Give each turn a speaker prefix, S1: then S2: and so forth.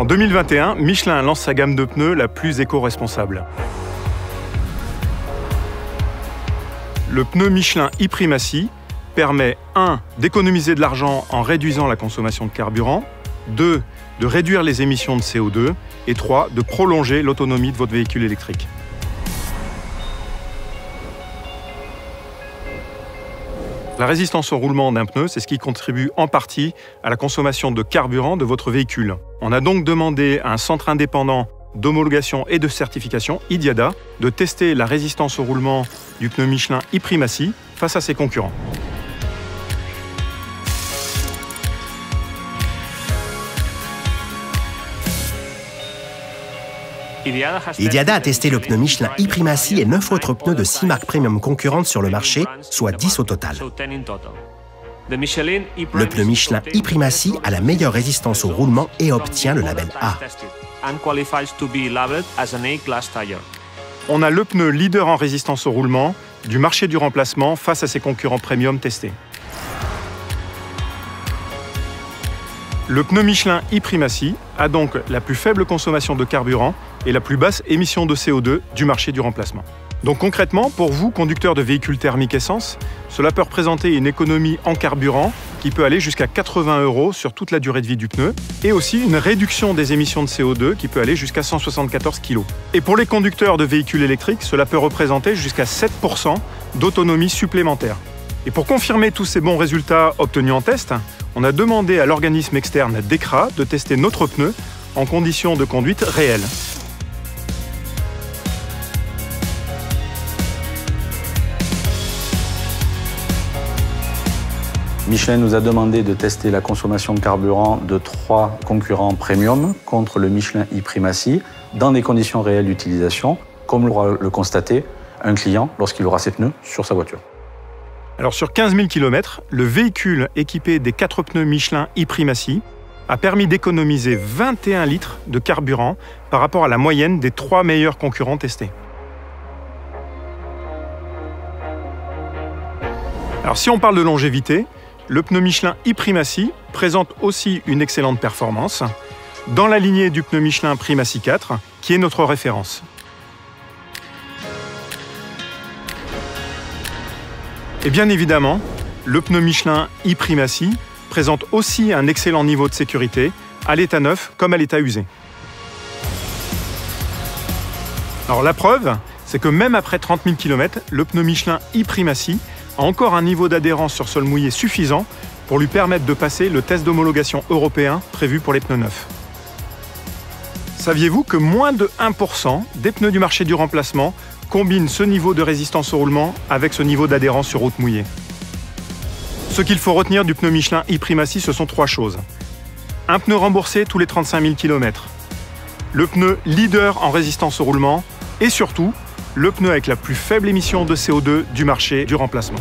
S1: En 2021, Michelin lance sa gamme de pneus la plus éco-responsable. Le pneu Michelin e-Primacy permet 1. d'économiser de l'argent en réduisant la consommation de carburant, 2. de réduire les émissions de CO2 et 3. de prolonger l'autonomie de votre véhicule électrique. La résistance au roulement d'un pneu, c'est ce qui contribue en partie à la consommation de carburant de votre véhicule. On a donc demandé à un centre indépendant d'homologation et de certification, IDIADA, de tester la résistance au roulement du pneu Michelin e-Primacy face à ses concurrents.
S2: IDIADA a testé le pneu Michelin e-Primacy et 9 autres pneus de 6 marques premium concurrentes sur le marché, soit 10 au total. Le pneu Michelin e-Primacy a la meilleure résistance au roulement et obtient le label A.
S1: On a le pneu leader en résistance au roulement du marché du remplacement face à ses concurrents premium testés. Le pneu Michelin e-Primacy a donc la plus faible consommation de carburant et la plus basse émission de CO2 du marché du remplacement. Donc concrètement, pour vous, conducteurs de véhicules thermiques essence, cela peut représenter une économie en carburant qui peut aller jusqu'à 80 € sur toute la durée de vie du pneu et aussi une réduction des émissions de CO2 qui peut aller jusqu'à 174 kg. Et pour les conducteurs de véhicules électriques, cela peut représenter jusqu'à 7% d'autonomie supplémentaire. Et pour confirmer tous ces bons résultats obtenus en test, on a demandé à l'organisme externe DEKRA de tester notre pneu en conditions de conduite réelles.
S3: Michelin nous a demandé de tester la consommation de carburant de 3 concurrents premium contre le Michelin e-Primacy dans des conditions réelles d'utilisation, comme pourra le constater un client lorsqu'il aura ses pneus sur sa voiture.
S1: Alors sur 15 000 km, le véhicule équipé des 4 pneus Michelin e-Primacy a permis d'économiser 21 litres de carburant par rapport à la moyenne des 3 meilleurs concurrents testés. Alors si on parle de longévité, le pneu Michelin e-Primacy présente aussi une excellente performance dans la lignée du pneu Michelin Primacy 4, qui est notre référence. Et bien évidemment, le pneu Michelin e-Primacy présente aussi un excellent niveau de sécurité à l'état neuf comme à l'état usé. Alors la preuve, c'est que même après 30 000 km, le pneu Michelin e-Primacy a encore un niveau d'adhérence sur sol mouillé suffisant pour lui permettre de passer le test d'homologation européen prévu pour les pneus neufs. Saviez-vous que moins de 1% des pneus du marché du remplacement combinent ce niveau de résistance au roulement avec ce niveau d'adhérence sur route mouillée? Ce qu'il faut retenir du pneu Michelin e-Primacy, ce sont 3 choses. Un pneu remboursé tous les 35 000 km, le pneu leader en résistance au roulement et surtout, le pneu avec la plus faible émission de CO2 du marché du remplacement.